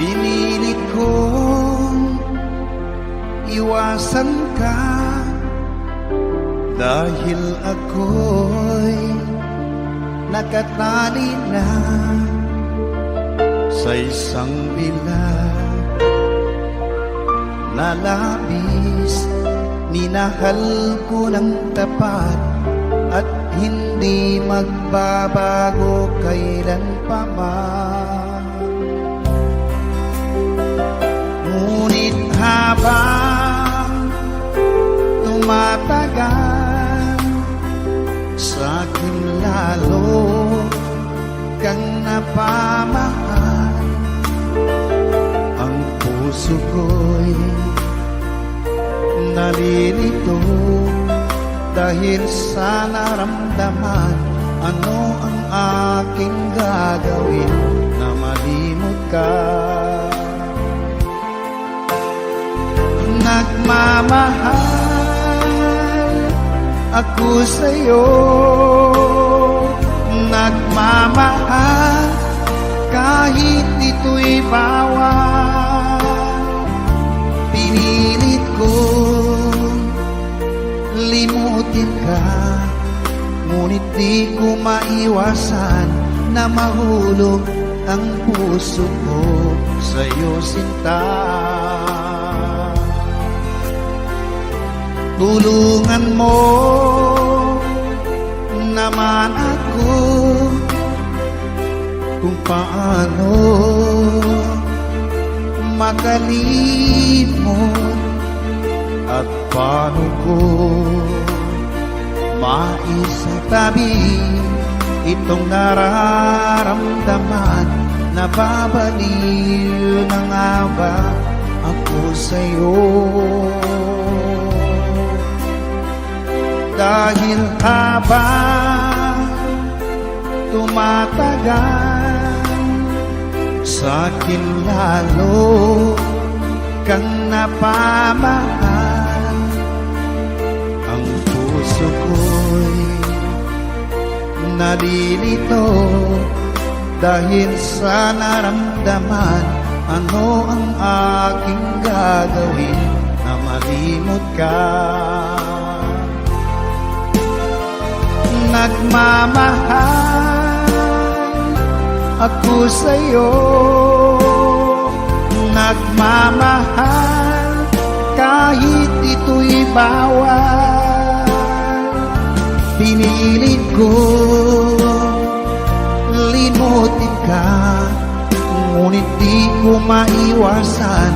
Pinilit kong iwasan ka dahil ako'y nakatali na sa isang bilag na labis. Minahal ko ng tapat at hindi magbabago kailan pa man. Ngunit habang tumatagal, sa'kin lalo kang napamahal. Ang puso ko'y nalilito dahil sa naramdaman. Ano ang aking gagawin na malimot ka? Nagmamahal ako sa'yo, nagmamahal kahit ito'y bawal. Pinilit ko limutin ka, ngunit di ko maiwasan na mahulog ang puso ko sa'yo, sinta. Tulungan mo naman ako kung paano makalimot at paano ko maisatabi itong nararamdaman. Nababaliw na nga ba ako sa'yo? Dahil habang tumatagal, sa'kin lalo kang napamahal. Ang puso ko'y nalilito dahil sa naramdaman. Ano ang aking gagawin na malimot ka? Nagmamahal ako sa'yo, nagmamahal kahit ito'y bawal. Pinilit ko limutin ka, ngunit di ko maiwasan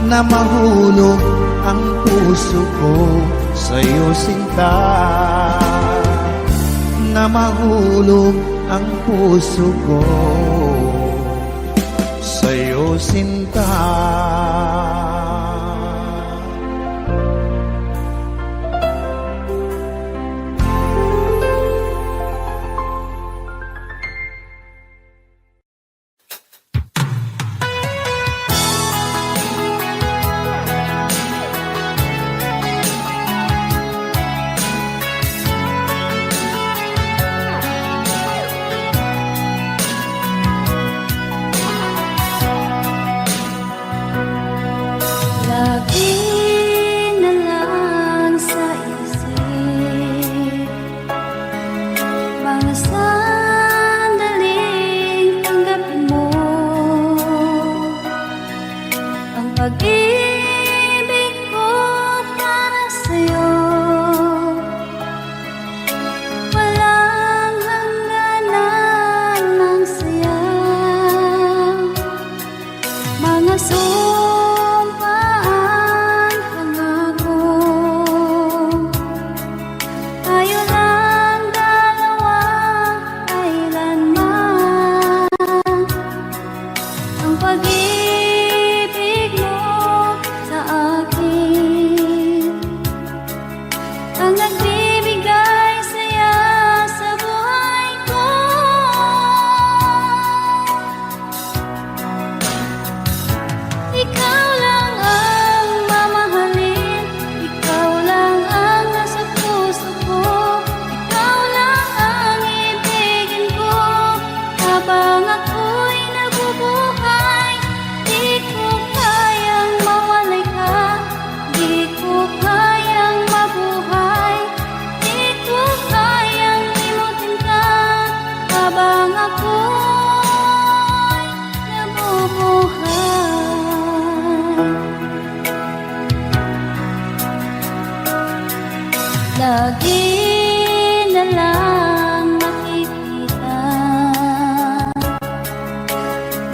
na mahulog ang puso ko sa'yo, sinta. Na mahulog ang puso ko sa'yo, sinta.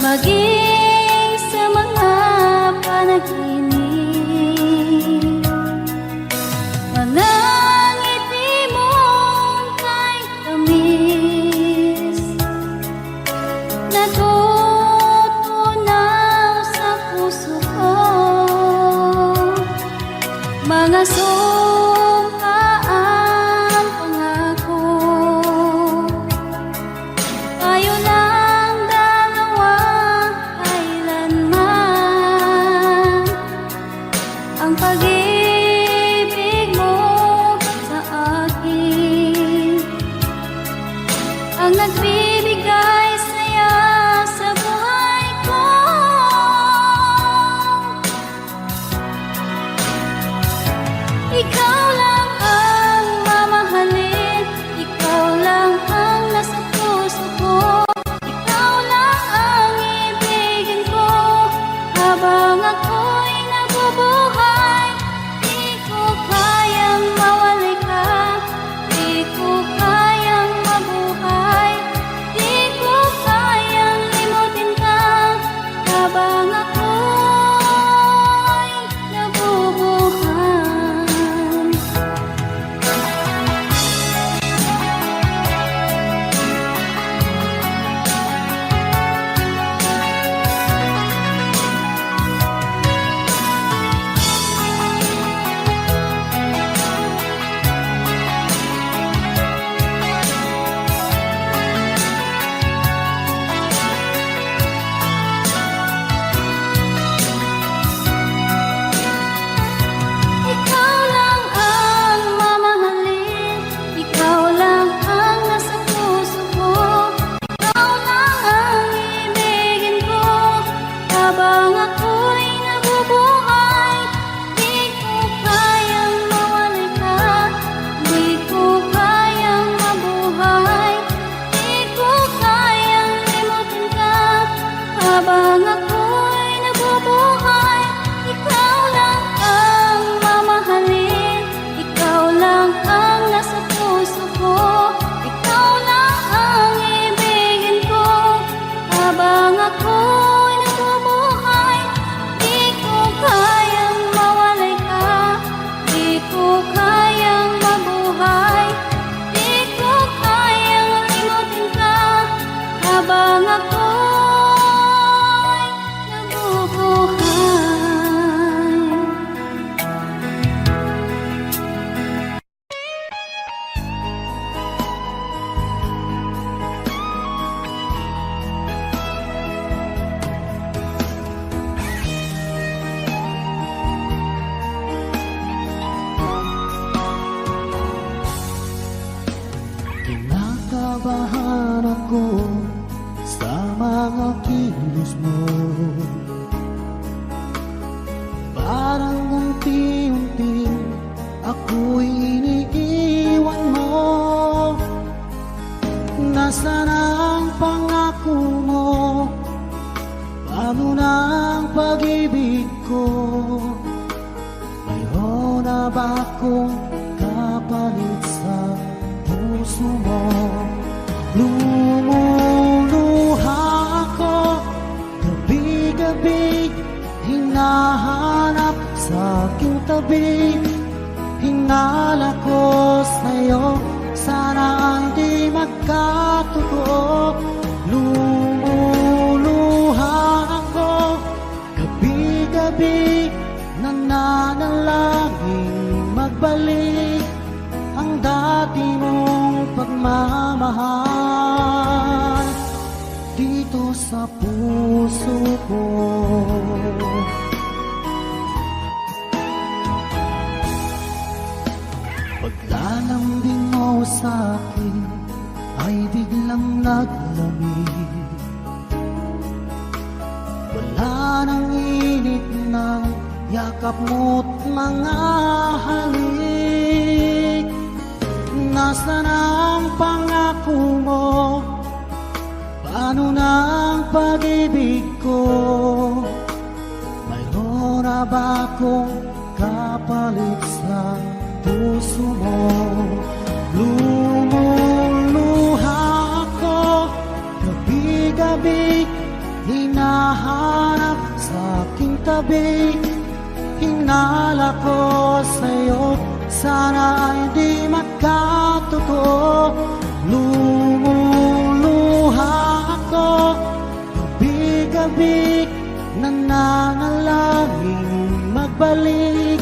maging sa mga panaginip. Mga ngiti mong kay tamis, natutunaw sa puso ko. Mga sumpaang pangako, tayo lang dalawa kailanman. Ang pag-ibig mo sa akin ang nagbibigay saya sa buhay ko. Ikaw lang ang mamahalin, ikaw lang ang nasa puso ko. Ikaw lang ang ibigin ko habang ako'y nabubuhay. Di ko kayang mawalay ka, di ko kayang mabuhay, di ko kayang limutin ka habang ako'y nabubuhay. Ikaw lang ang mamahalin, ikaw lang ang nasa puso ko. Ikaw lang ang ibigin ko habang ako'y nabubuhay. Di ko kayang mawalay ka, di ko kayang mabuhay, di ko kayang limutin ka habang ako'y nabubuhay. Ikaw lang ang mamahalin, ikaw lang ang nasa puso ko. Ikaw lang ang ibigin ko habang ako'y nabubuhay. Di ko kayang mawalay ka, di ko kayang mabuhay, di ko kayang limutin ka habang ako'y nabubuhay. Kinakabahan ako sa mga kilos mo. Parang unti-unti ako'y iniiwan mo. Nasaan ang pangako mo? Paano na ang pag-ibig ko? Mayroon na ba akong kapalit sa puso mo? Lumuluha ako gabi-gabi, hinahanap sa aking tabi. Hinala ko sa'yo, sana hindi magkatotoo. Lumuluha ako gabi-gabi, nananalangin magbalik ang dati mong pagmamahal dito sa puso ko. Paglalambing mo sa akin ay biglang naglamig. Wala nang init ng yakap mo't mga halik. Nasaan ang pangako mo? Paano na ang pag-ibig ko? Mayroon na ba akong kapalit sa puso mo? Lumuluha ako gabi-gabi, hinahanap sa aking tabi. Hinala ko sa'yo, sana ay di magkatotoo. Lumuluha ako, gabi-gabi, nananalangin magbalik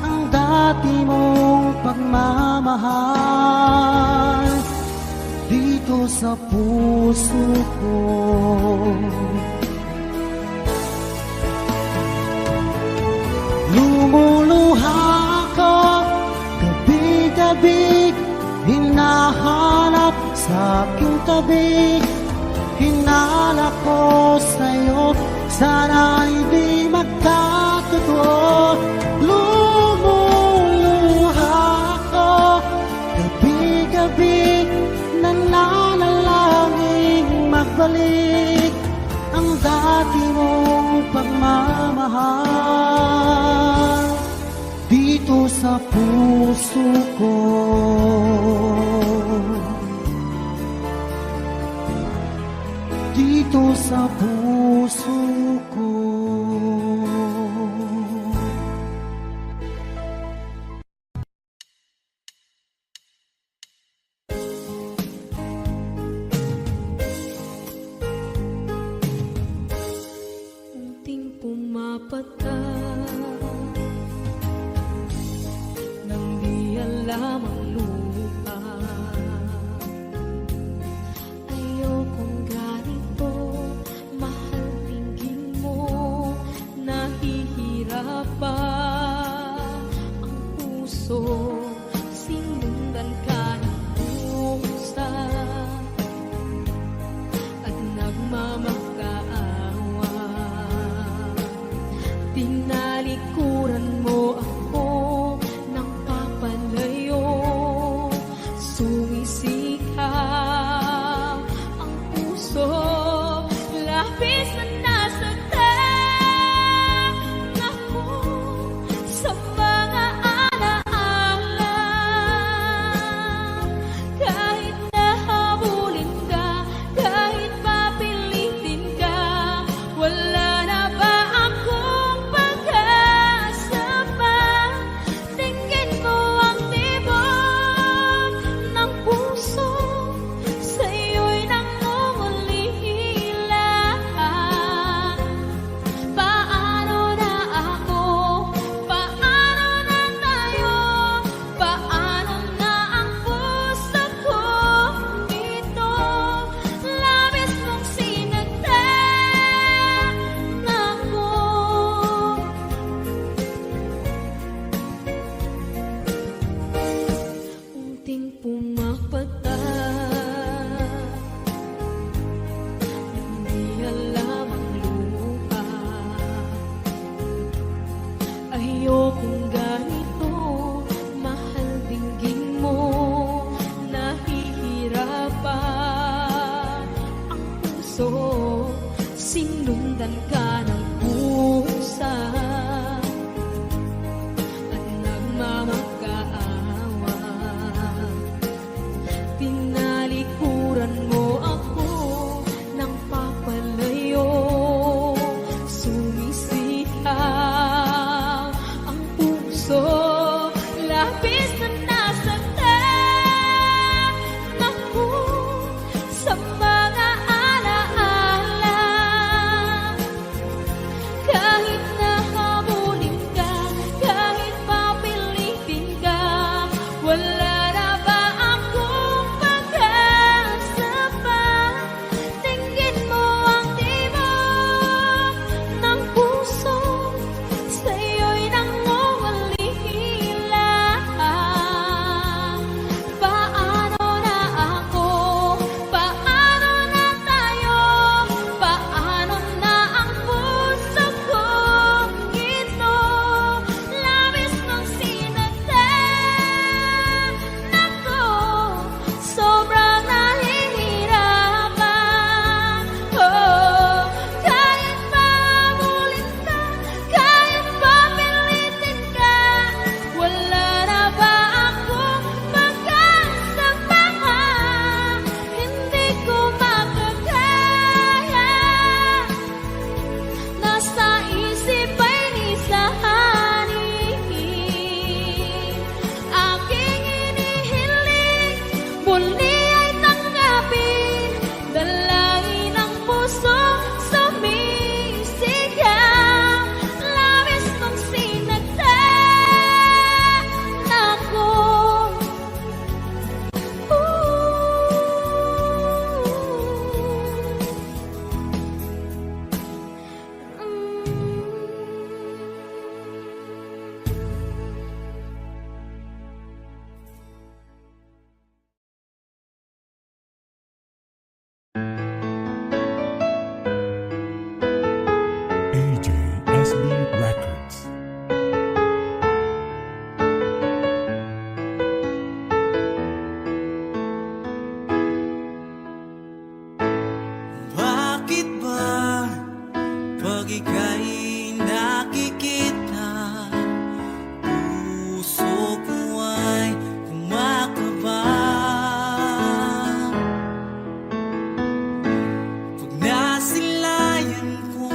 ang dati mong pagmamahal dito sa puso ko. Lumuluha ako, gabi-gabi, hinahanap sa aking tabi. Hinala ko sa'yo, sana hindi magkatotoo. Lumuluha ako, gabi-gabi, nananalangin magbalik ang dati mong pagmamahal dito sa puso ko. Dito sa puso ko. Unting pumapata nang di alam ang lupa. Ayokong ganito, mahal tingin mo. pag ika'y nakikita, puso ko ay kumakaba. Pag nasilayan ko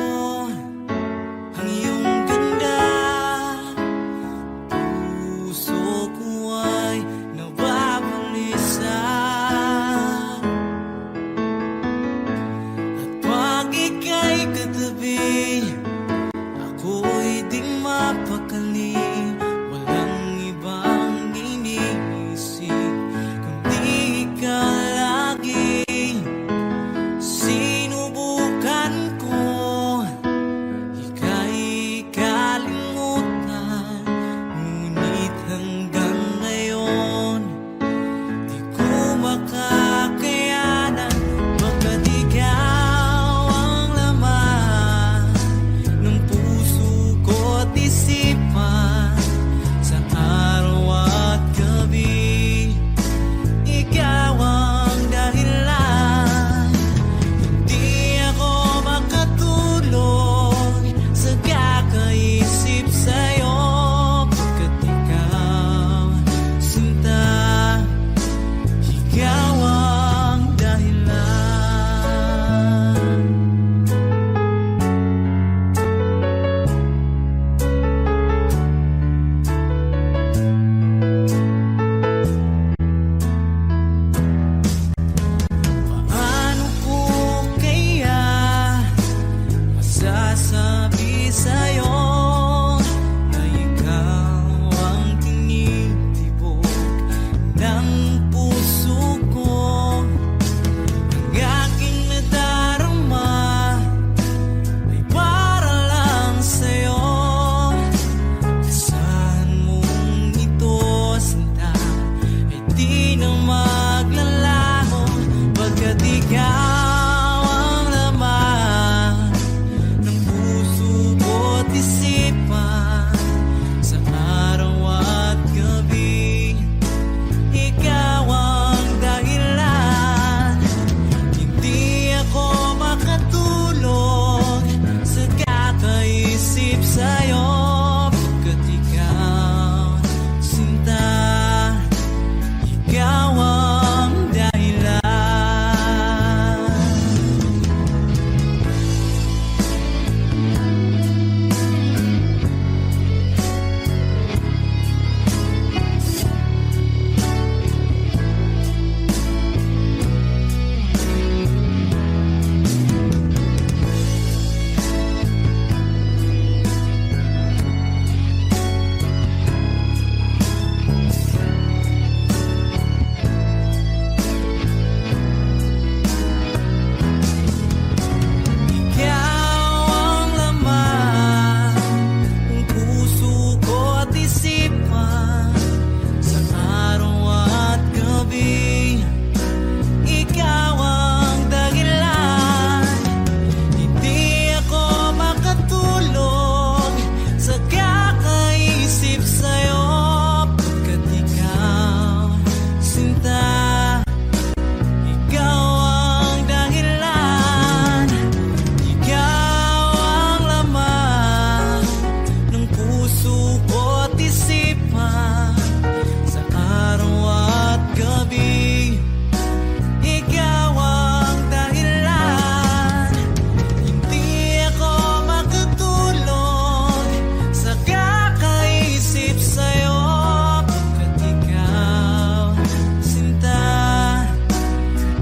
ang iyong ganda, puso ko ay nababalisan. At pag ika'y katabi, ako'y di mapakali. Walang ibang iniisip kundi ikaw lagi. Sinubukan ko ika'y kalimutan, ngunit hanggang ngayon di ko makakayanan. Baga't ikaw ang laman ng puso ko't isipan, sa araw at gabi ikaw ang dahilan. Hindi ako makatulog sa kakaisip sa'yo, pagkat ikaw, sinta, ikaw ang dahilan. Paano ko kaya masasabi sa'yo na ikaw ang tinitibok ng puso ko? Ang aking nadarama ay para lang sa'yo. Asahan mong ito, sinta, ay di na maglalaho, pagkat ikaw ang laman ng puso ko't isipan, sa araw at gabi ikaw ang dahilan. Hindi ako makatulog sa kakaisip sa'yo, pagkat ikaw, sinta, ikaw ang dahilan. Ikaw ang laman ng puso ko't isipan, sa araw at gabi ikaw ang dahilan. Hindi ako makatulog sa kakaisip sa'yo, pagkat ikaw, sinta, ikaw ang dahilan. Ikaw ang laman ng puso ko't isipan, sa araw at gabi ikaw ang dahilan. Hindi ako makatulog sa kakaisip sa'yo, pagkat ikaw, sinta,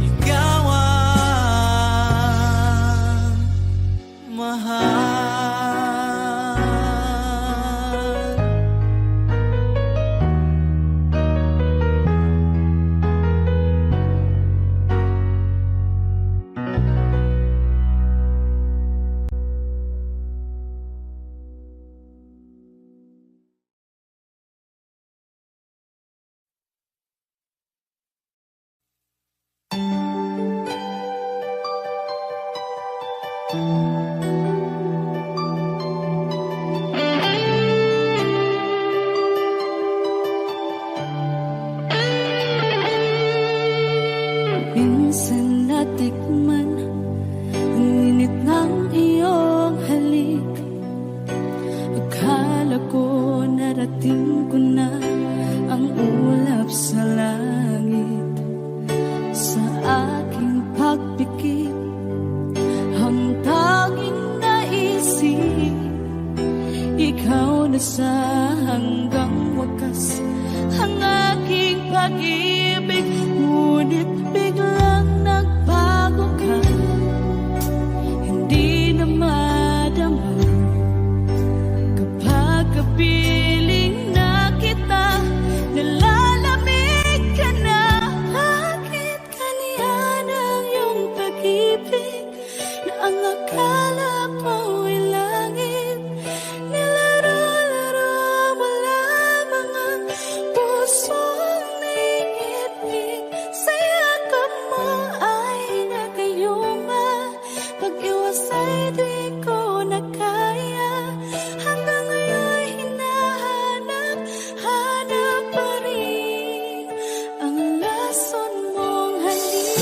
ikaw ang mahal. Pindutin ko na ang ulap sa langit sa aking pagpikit. Ang tanging naisip, ikaw na sa hanggang wakas ang aking pag-ibig. Ngunit biglang nagbago ka, hindi na madama kapag kapiling na kita. Nalalamig ka na, bakit kaniyan ang iyong pag-ibig na ang akala ko ay langit? Nilaro-laro mo lamang ang pusong naingit-ngit. Sa yakap mo ay nagayuma, pag-iwas ay di ko na kaya. Hanggang ngayon hinahanap, hanap pa rin ang lason mong halik.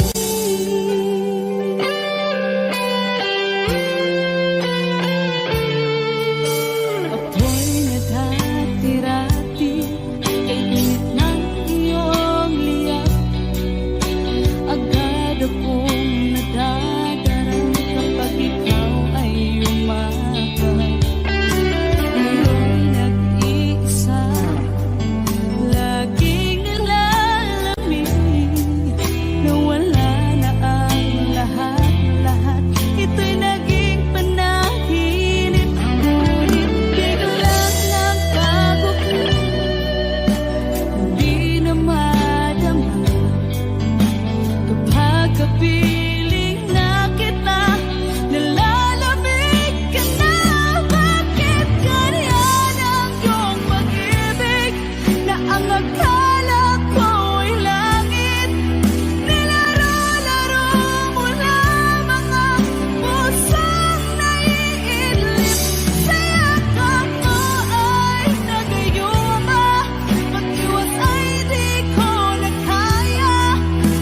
Apoy na dati-rati, kay init ng iyong liyap. Agad akong nadadarang kapag ikaw ay umakap. Ngayon nag-iisa, laging nalalamig, na wala na ang lahat-lahat. Ito'y naging panaginip, ngunit biglang nagbago ka, hindi na madama kapag kapiling na kita. Nalalamig ka na, bakit ganyan ang iyong pag-ibig na ang akala ko ay langit? Nilaro-laro mo lamang ang pusong naiidlip. Sa yakap mo ay nagayuma, pag-iwas ay di ko na kaya.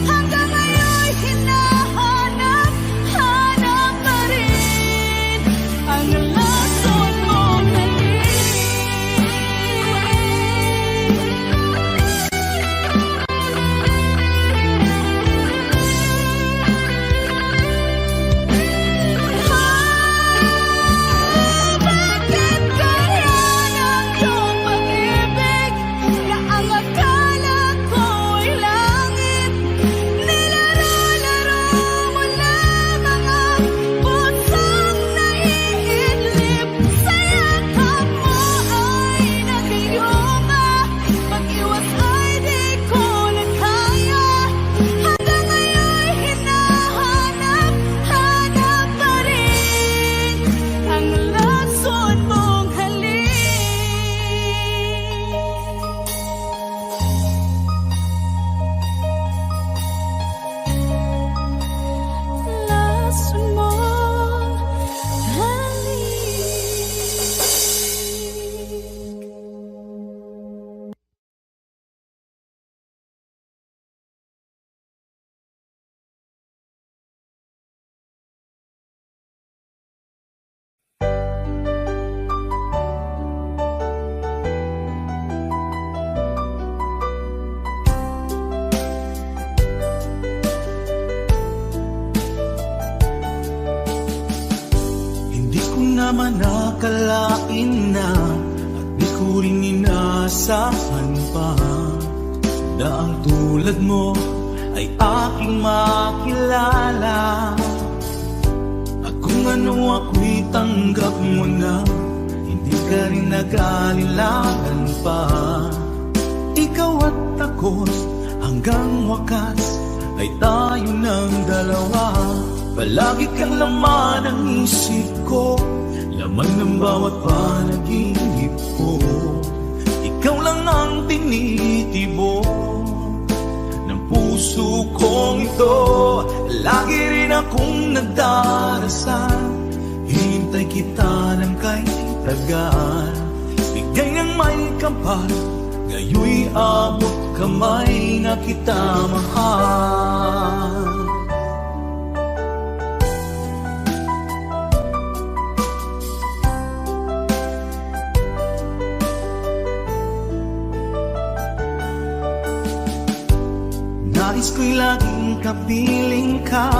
Hanggang ngayon hinahanap, hanap pa rin ang lason mong halik. Bakit ganyan ang iyong pag-ibig na ang akala ko ay langit? Nilaro-laro mo lamang ang pusong naiidlip. Sa yakap mo ay nagayuma, pag-iwas ay di ko na kaya. Hanggang ngayon hinahanap, hanap pa rin ang lason mong halik. Lason mong halik. Hindi ko naman nakalain na at di ko rin inaasahan pa na ang tulad mo ay aking makilala. At kung ano ako'y tanggap mo na, hindi ka rin nag-alilangan pa. Ikaw at ako hanggang wakas ay tayo ng dalawa. Palagi kang laman ng isip ko, laman ng bawat panaginip ko. Ikaw lang ang tinitibo ng puso kong ito. Lagi rin akong nagdarasal, hintay kita ng kahit tagal. Bigay ng may kapal, ngayoy abot kamay na kita mahal. kapiling ka,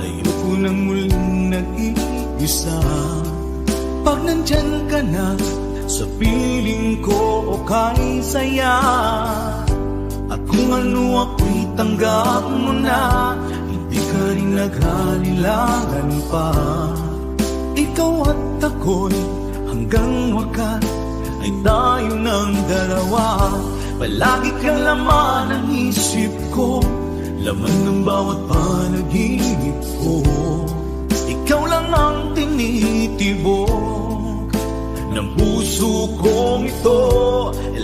ayoko nang muling nag-iisa. Pag nandyan ka na, sa piling ko okay saya. At kung ano ako'y tanggap mo na, hindi ka rin naghalilangan pa. Ikaw at ako'y hanggang wakas ay tayo ng dalawa. Palagi kang laman ng isip ko, laman ng bawat panaginip ko. Ikaw lang ang tinitibok ng puso kong ito.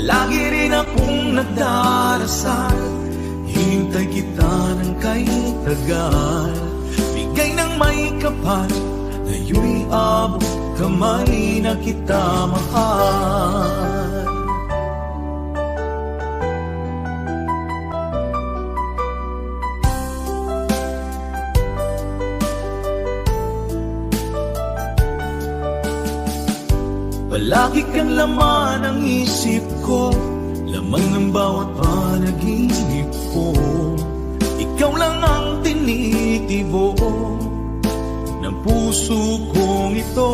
Lagi rin akong nagdarasal, hinintay kita ng kay tagal. Bigay ng may kapal, ngayon'y abot kamay na kita mahal. Palagi kang laman ng isip ko, laman ng bawat panaginip ko. Ikaw lang ang tinitibok ng puso kong ito.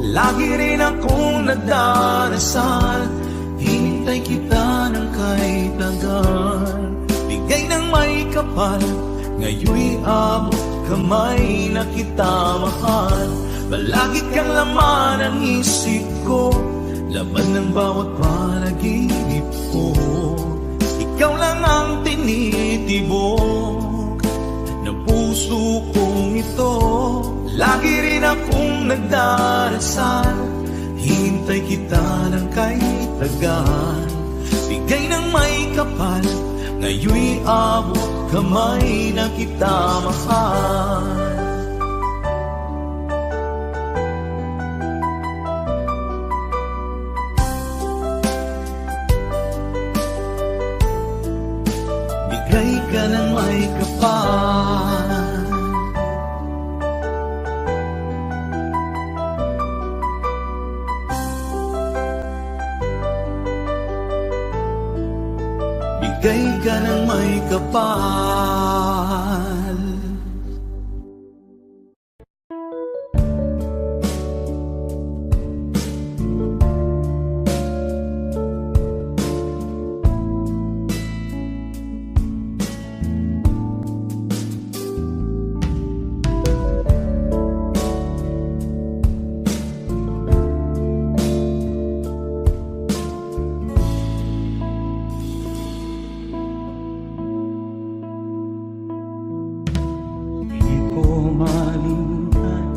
Lagi rin akong nagdarasal, hinintay kita ng kay tagal. Bigay ng may kapal, ngayon'y abot kamay na kita mahal. Palagi kang laman ng isip ko, laman ng bawat panaginip ko. Ikaw lang ang tinitibok ng puso kong ito. Lagi rin akong nagdarasal, hintay kita ng kay tagal. Bigay ng may kapal, ngayon'y abot kamay na kita mahal. Bigay ka ng may kapal, bigay ka ng may kapal. Malimutan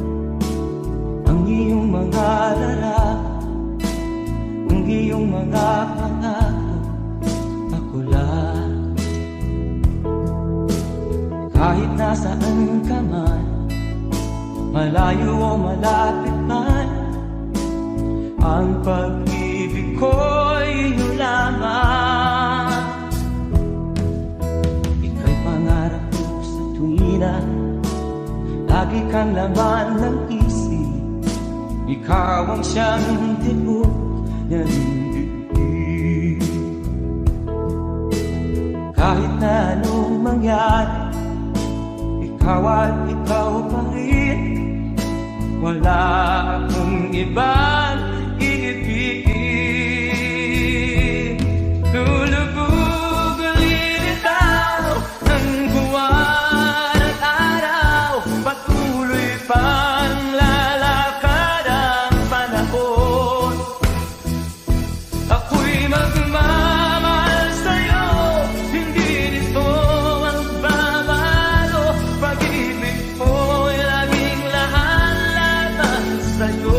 ang iyong mga lalaki, ang iyong mga pangako, ako lang. Kahit nasaan ka man, malayo o malapit man, ang pag-ibig ko'y iyo lamang. Ika'y pangarap ko sa tuwina, lagi kang laman ng isip. Ikaw ang siyang tibok ng dibdib. Kahit na anong mangyari, ikaw at ikaw pa rin. Wala akong ibang iibigin. Lulubog ulit ikaw ng buwan at araw, patuloy pang lalakad ang panahon. Ako'y magmamahal sa'yo, hindi nito magbabago. Pag-ibig ko'y laging lahat-lahat sa'yo.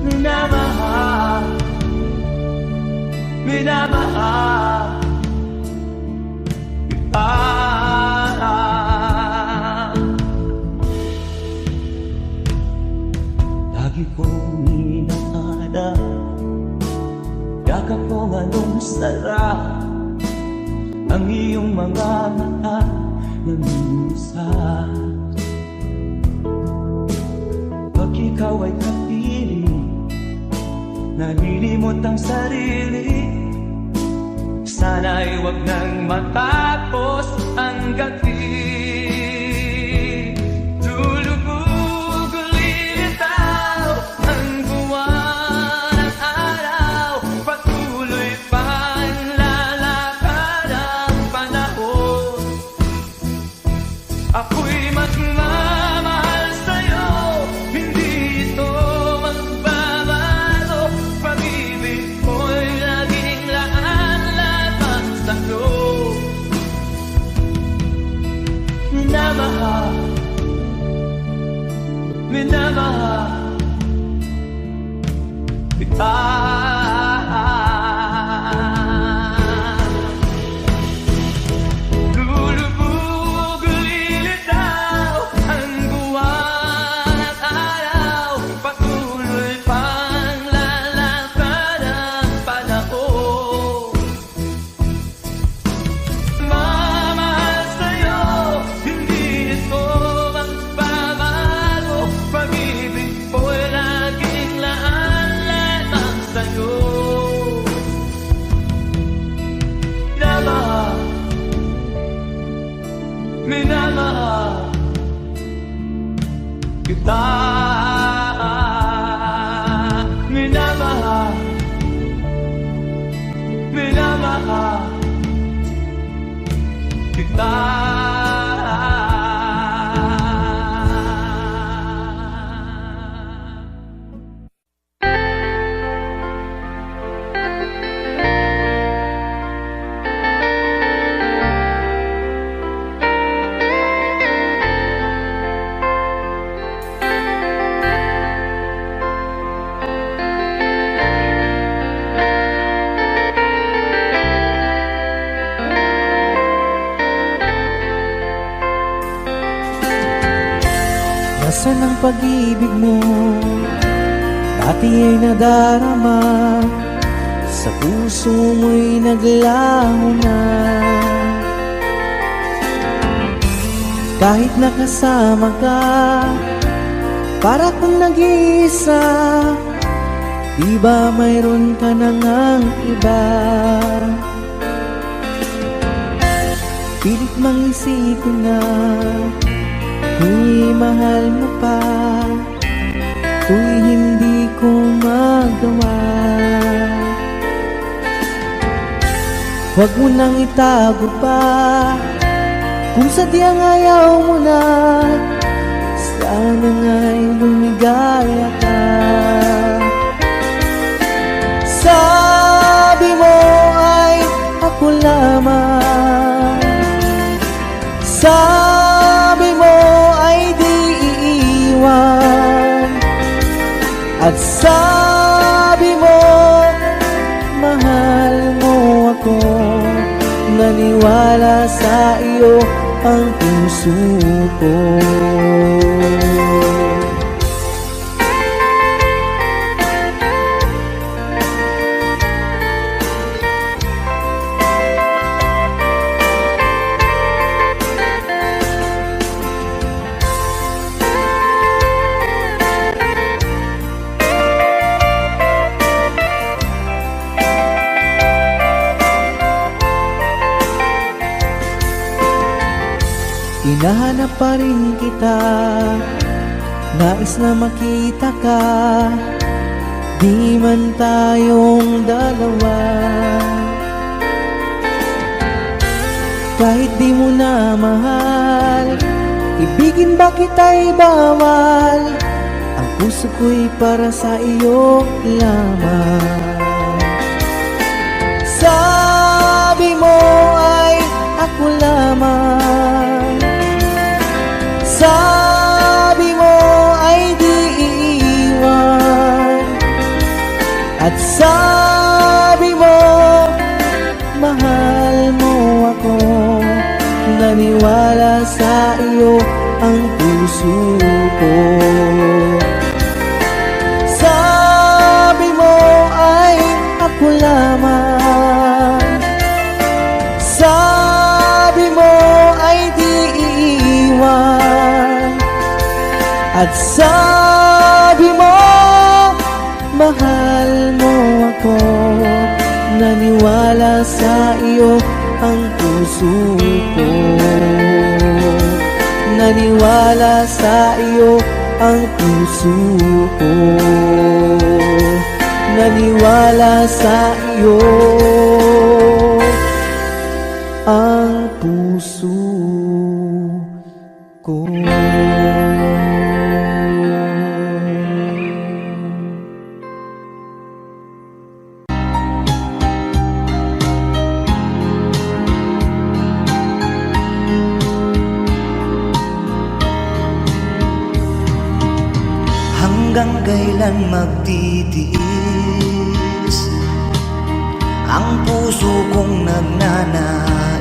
Minamahal, minamahal kita. Lagi kong inaalala, yakap kong anong sarap, ang iyong mga mata na minsan. Pag ikaw ay kapiling, nalilimot ang sarili. Sana'y wag nang matapos Matapos ang gabi, lulubog lilitaw ang buwan at araw. Patuloy pang lalakad ang panahon. Ako'y magmamahal sa'yo, hindi ito magbabago. Pag-ibig ko'y laging laan lamang sa'yo. Minamahal, minamahal kita. Lulubog lilitaw ang buwan at araw. Patuloy pang lalakad ang panahon. Mamahal sa'yo, hindi ito magbabago. Pag-ibig ko'y laging laan lamang sa'yo. Minamahal, minamahal kita. Minamahal, minamahal kita. Nasaan ang pag-ibig mo? Dati ay nadarama, sa puso mo'y naglaho na. Kahit nakasama ka, para kung nag-iisa. Di ba mayroon ka na ngang iba? Pilit mang isipin na kung mahal mo pa, to'y hindi ko magawa. Huwag mo nang itago pa, kung sadyang ayaw mo na. Sana nga'y lumigaya ka. Sabi mo ay ako lamang, sabi mo ay di iiwan, at sabi mo mahal mo ako. Naniwala sa iyo ang puso ko. Hinahanap pa rin kita, nais na makita ka. Di man tayong dalawa, kahit di mo na mahal, ibigin ba kita'y bawal? Ang puso ko'y para sa iyo lamang. Sabi mo ay ako lamang, sabi mo ay di iiwan, at sabi mo mahal mo ako. Naniwala sa iyo ang puso ko. Sabi mo ay ako lamang, sabi mo ay di iiwan, at sabi mo mahal mo ako. Naniwala sa iyo ang puso ko. Naniwala sa iyo ang puso ko. Naniwala sa iyo ang puso ko. Hanggang kailan magtitiis ang puso kong nagnanais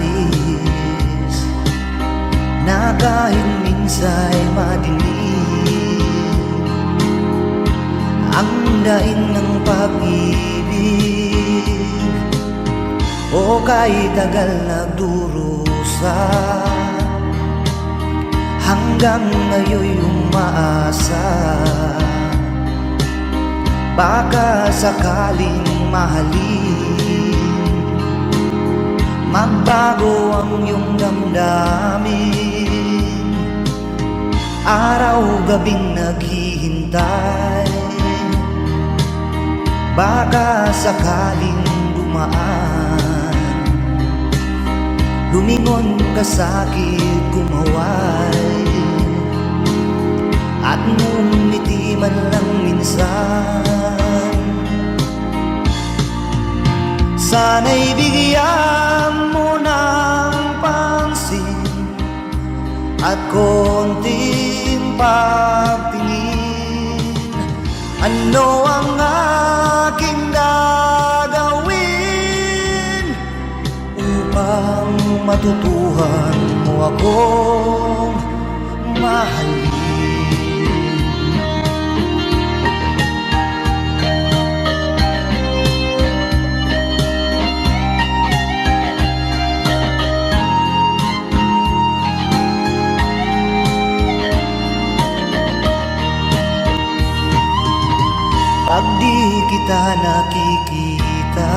na kahit minsa'y madilim ang daing ng pag-ibig o kahit tagal nagdurusa hanggang ngayon'y umaasa baka sakaling mahalin magbago ang iyong damdamin. Araw-gabing naghihintay baka sakaling dumaan lumingon ka sa'kin kumaway at ngumiti man lang minsan. Sana'y bigyan mo ng pansin at konting pagtingin. Ano ang aking gagawin upang matutuhan mo akong mahalin? Pag di kita nakikita,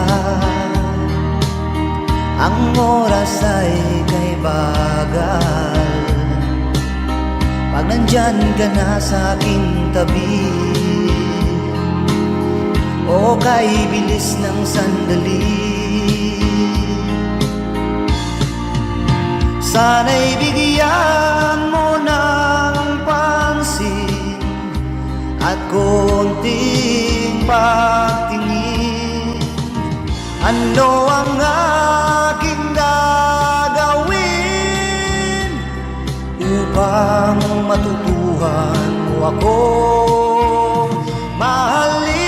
ang oras ay kay bagal. Pag nandyan ka na sa aking tabi, o kay bilis ng sandali, sana'y bigyan mo ng pansin at konting pagtingin. Ano ang aking gagawin upang matutuhan mo akong mahalin?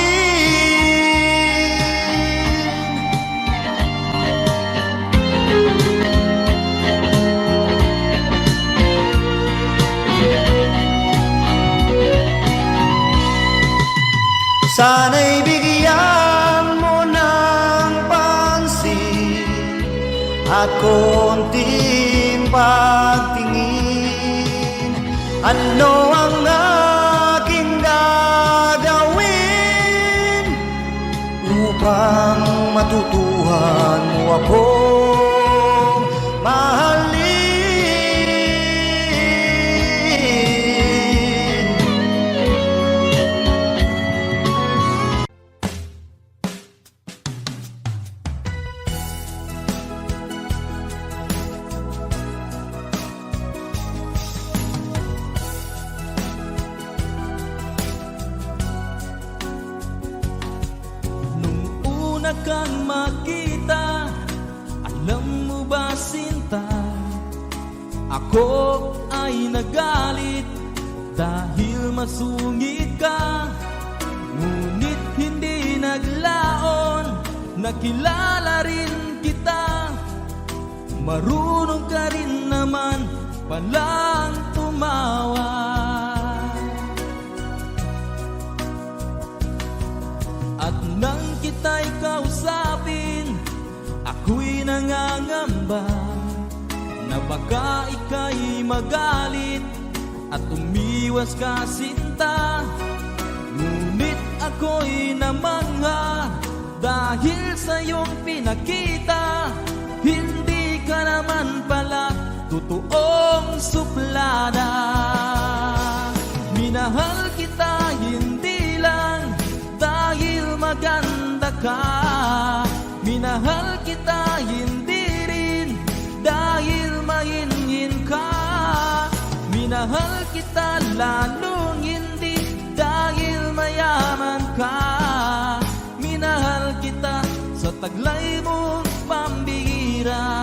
Sana'y bigyan mo ng pansin at konting pagtingin. Ano ang aking gagawin upang matutuhan mo akong mahalin? Kang makita, alam mo ba sinta, ako ay nagalit dahil masungit ka. Ngunit hindi naglaon, nakilala rin kita. Marunong ka rin naman palang tumawa. At nang kita'y kausapin, ako'y nangangamba na baka ika'y magalit at umiwas ka sinta. Ngunit ako'y namangha dahil sa iyong pinakita, hindi naman pala totoong suplada. Minahal kita hindi lang dahil maganda ka, minahal kita hindi rin dahil mahingin ka, minahal kita lalong hindi dahil mayaman ka, minahal kita sa taglay mong pambihira.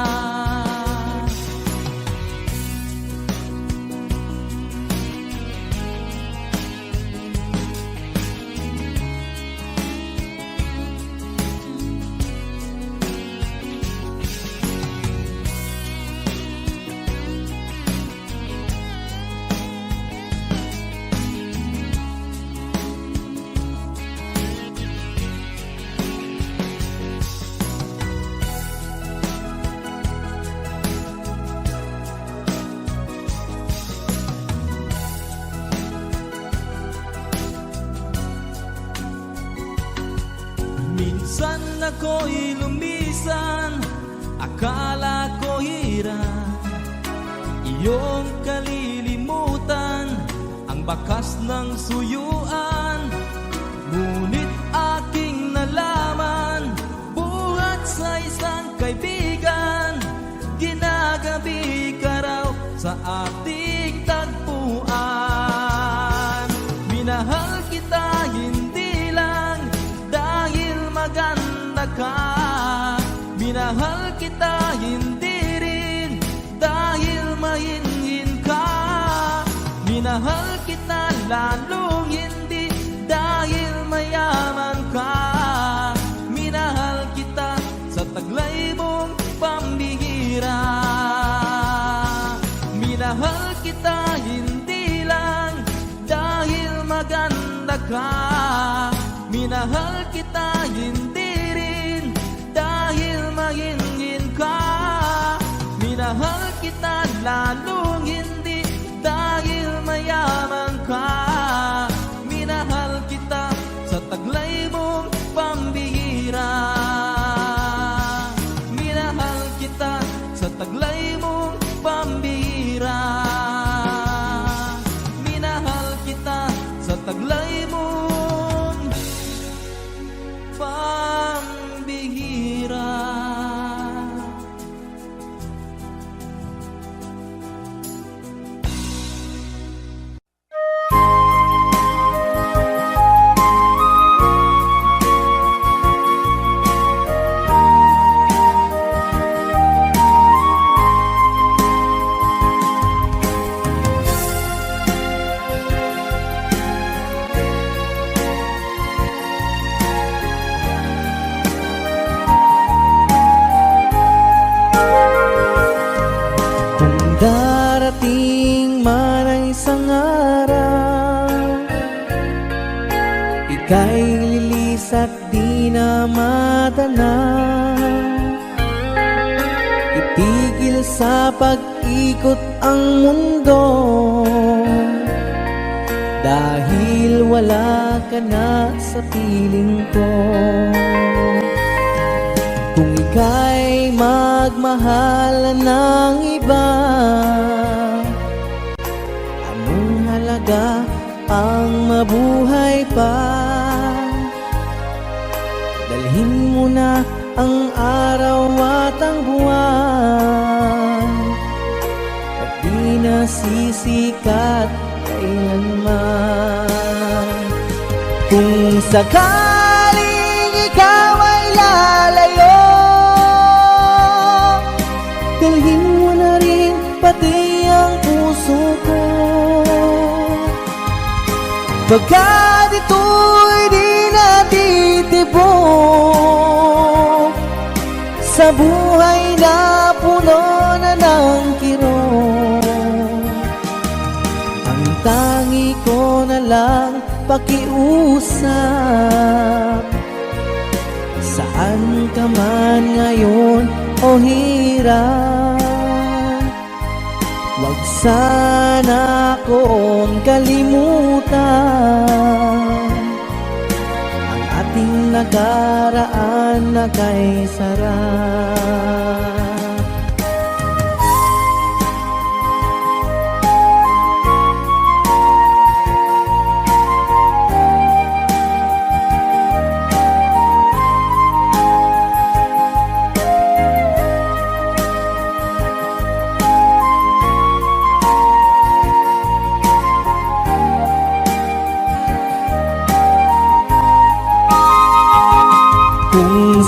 Minsan ako'y lumisan, akala ko hirap iyong kalilimutan ang bakas ng suyuan. Ngunit aking nalaman, buhat sa isang kaibigan, ginagabi ka raw sa ating tagpuan. Minahal kita hindi lang dahil maganda ka, minahal kita hindi rin dahil mahingin ka, minahal kita lalong hindi dahil mayaman ka, minahal kita sa taglay mong pambihira. Minahal kita hindi lang dahil maganda ka, minahal kita hindi rin dahil mahingin ka, minahal kita lalong hindi dahil mayaman ka, minahal kita sa taglay mong pambihira. Minahal kita sa taglay mong pambihira. Minahal kita sa taglay mong pambihira. Darating man ang isang araw, ika'y lilis at di na matanaw. Itigil sa pag-ikot ang mundo, dahil wala ka na sa piling ko. Kung ika'y magmahal ng iba, anong halaga ang mabuhay pa? Dalhin mo na ang araw at ang buwan, at di na sisikat kailanman. Kung sakaling ikaw ay lalayo, dalhin mo na rin pati ang puso ko. Pagkat ito'y di natitibok sa buhay na puno na ng kirot. Ang tangi ko na lang pakiusap, saan ka man ngayon o hirap, wag sana akong kalimutan ang ating nakaraan na kay sarap.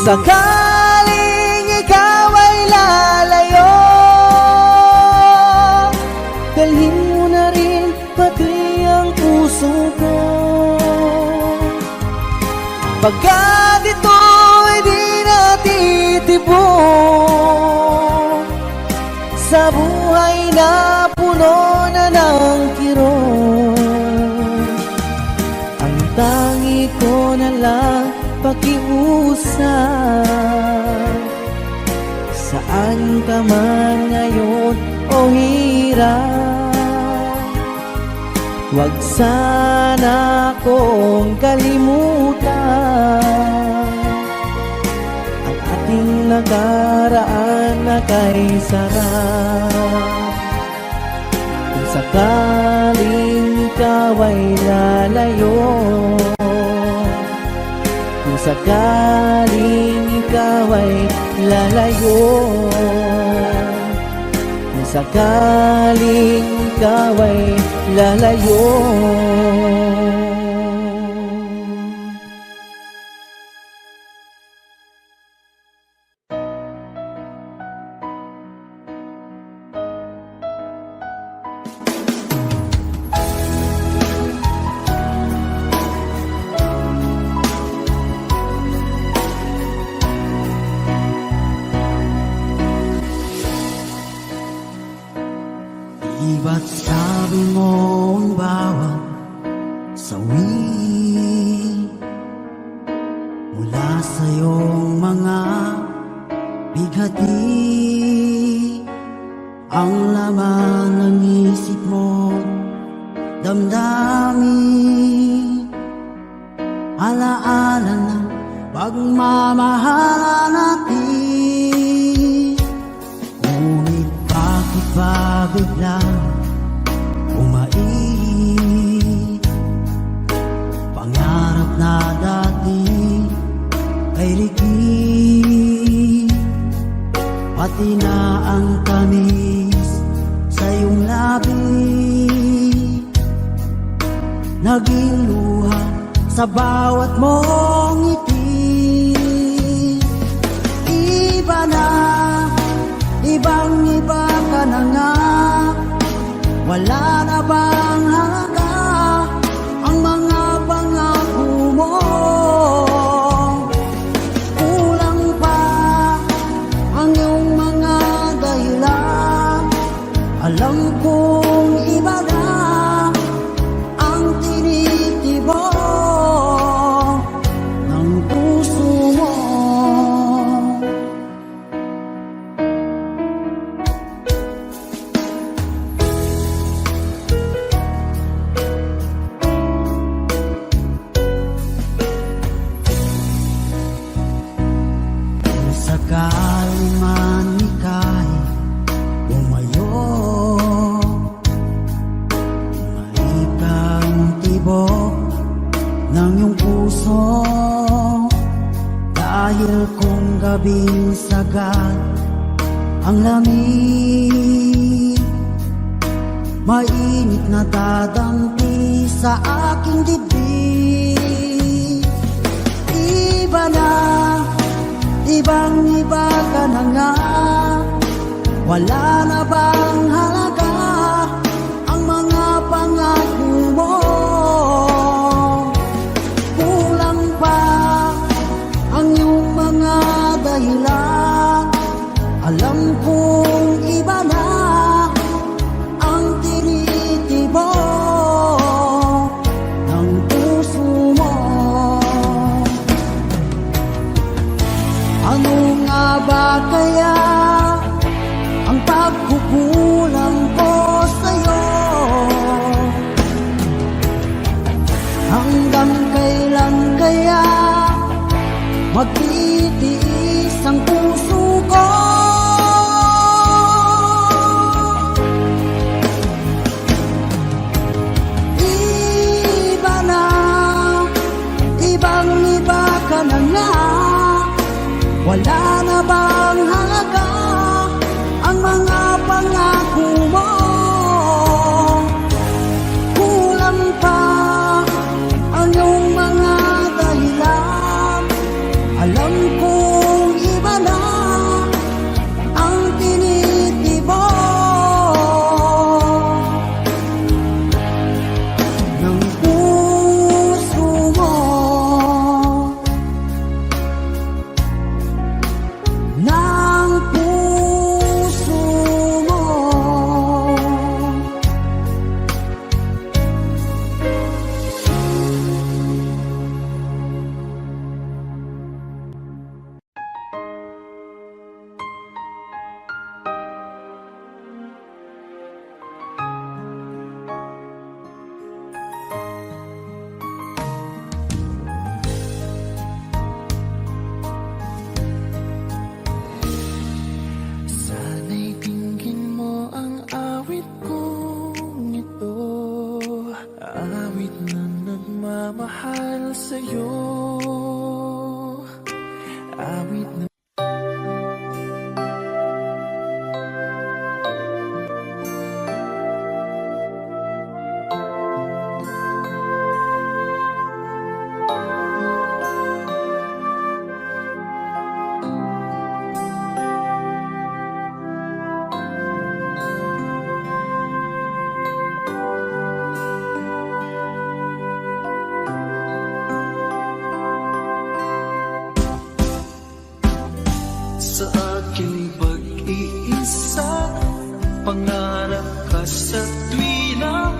sakaling ikaw ay lalayo, dalhin mo na rin pati ang puso ko. Pagkat ito'y di natitibok sa buhay na puno na ng kirot, ang tangi ko na lang pakiusap. Saan ka man ngayon o hirap, huwag sana akong kalimutan ang ating nakaraan na kay sarap. Kung sakaling ikaw ay lalayo, kung sakaling ikaw ay lalayo, kung sakaling ikaw ay lalayo. Iba't sabi mo ang bawat sawi mula sa iyong mga bighati, ang laman ng isip mo, damdamin, alaala ng pagmamahalan natin. Ngunit bakit ba biglang umait? Pangarap na dati ay liki, pati na ang tamis sa iyong labi, naging luha sa bawat mong ngiti. Iba na, ibang-iba ka na nga, wala na bang halaga ang mga pangako mo? Kulang pa ang iyong mga dahilan, alam kong iba na ang tinitibok ng puso mo. Sakaling man ika'y umayo, maikang tibok ng iyong puso, dahil kung gabing sagad ang lamig, mainit na dadampi sa aking dibdib. Iba na, ibang-iba ka na nga, wala na bang halaga ang mga pangako mo? Kulang pa ang iyong mga dahilan, alam kong iba na ang tinitibok ng puso mo. Ano nga ba kaya ang pagkukulang ko sa'yo? Hanggang kailan kaya magtitiis ang puso ko? Iba na, ibang-iba ka na nga, wala na bang halaga ang mga pangako mo? Kulang pa ang iyong mga dahilan, alam ko pagmamahal sa'yo. Awit na sa aking pag-iisa, pangarap ka sa tuwina,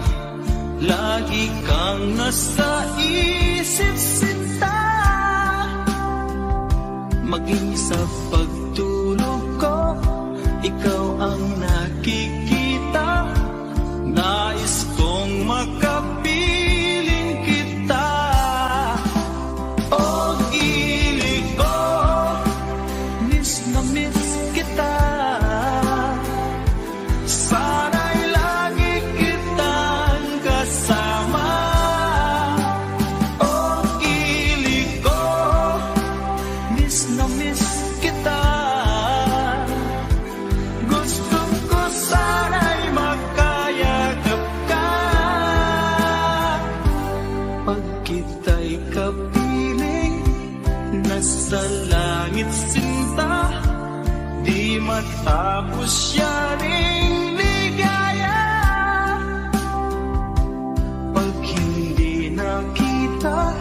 lagi kang nasa isip sinta. Maging sa pagtulog ko, ikaw ang nakikita, nais kong makapiling kita. Oh, ilig ko, miss na miss kita. Sana'y lagi kitang kasama. Oh, ilig ko, miss na miss kita. Gusto ko sana'y magkayakap ka. Pag kita'y kapiling, nasa langit sinta, di matapos yaring ligaya. Pag hindi nakita,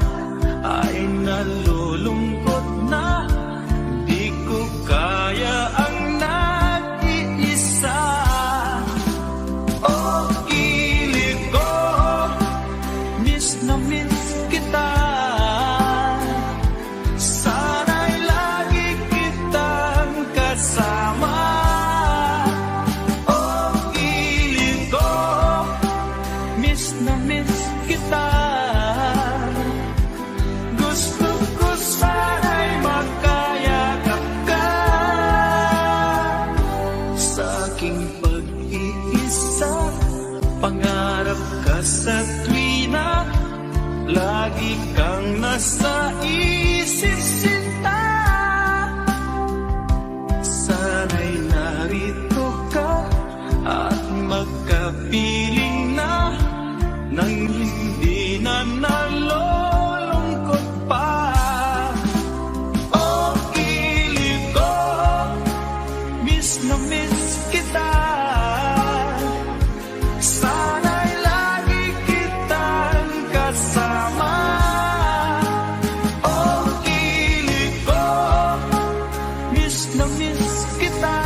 ay nalulungkot na, di ko kaya ang nag-iisa. Oh, ilig ko, miss na miss kita. Sana'y lagi kitang kasama. Oh, ilig ko, miss na miss kita. Gusto ko sana'y magkayakap ka. Sa aking pag-iisa, pangarap ka sa tuwina, lagi kang nasa isip sinta. Sana'y narito ka at magkapiling na, nang hindi na nalulungkot pa. Oh, ilig ko, miss na miss kita. Sana'y lagi kitang kasama. Oh, ilig ko, miss na miss kita.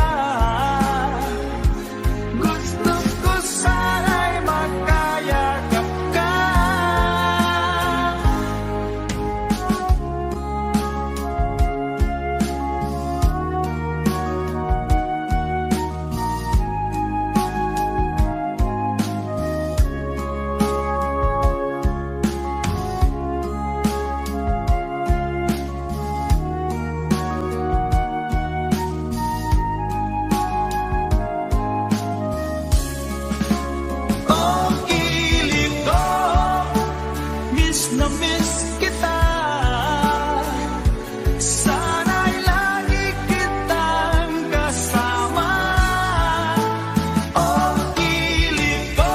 Gusto ko sana'y magkayakap ka. Oh, ilig ko, miss na miss kita. Sana'y lagi kitang kasama. Oh, ilig ko,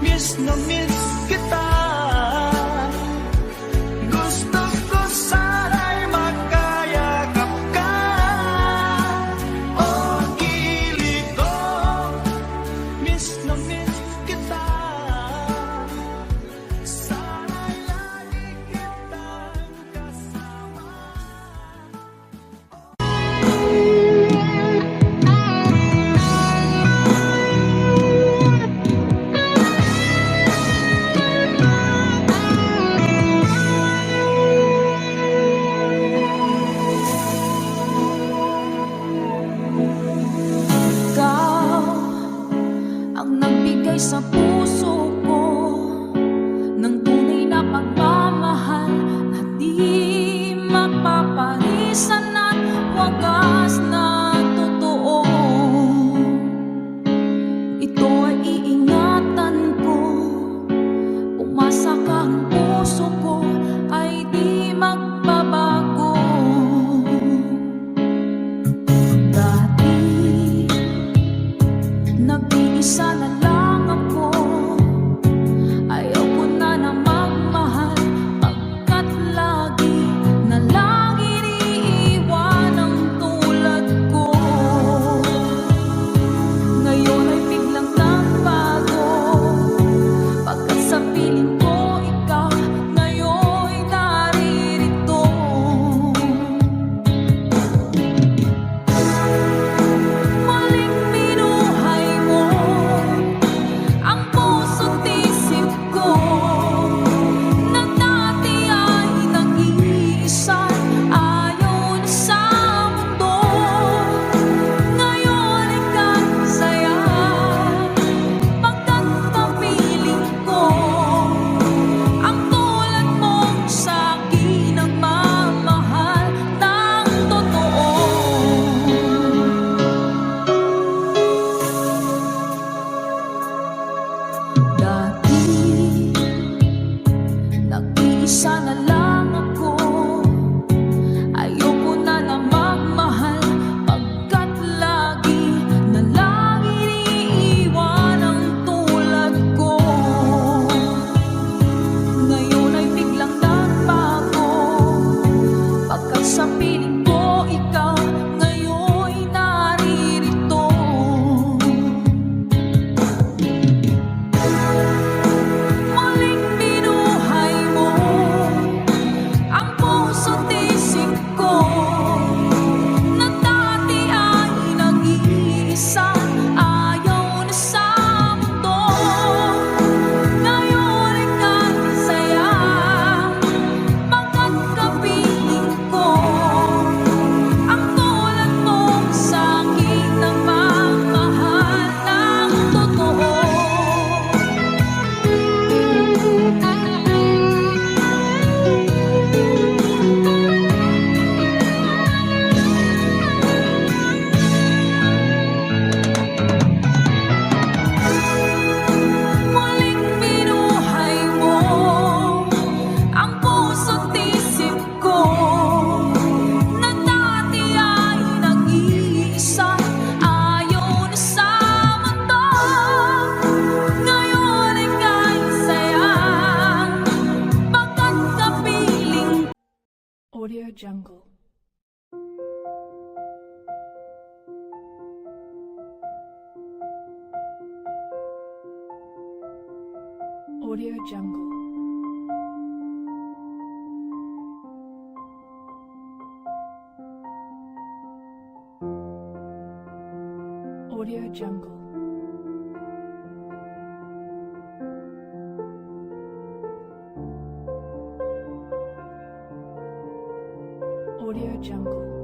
miss na miss kita. Gusto ko sana'y magkayakap ka. Oh, ilig ko, miss na miss kita. Sana'y lagi Isa na lang ako. Ayoko na na magmahal, pagkat lagi na lang iniiwan ang tulad ko. Ngayon ay biglang nagbago, pagkat sa piling ko ikaw ngayon'y naririto. Muling binuhay mo ang puso't isip ko, na dati ay nag-iisa, ayaw na sa mundo. Ngayon ay kahit saya, pagkat kapiling ko ang tulad mo sa aking nagmamahal ng totoo. Muling binuhay mo ang puso't isip ko, na dati ay nag-iisa, ayaw na sa mundo. Ngayon ay kahit saya, pagkat kapiling. Audio Jungle. Audio Jungle. Audio Jungle. Audio Jungle.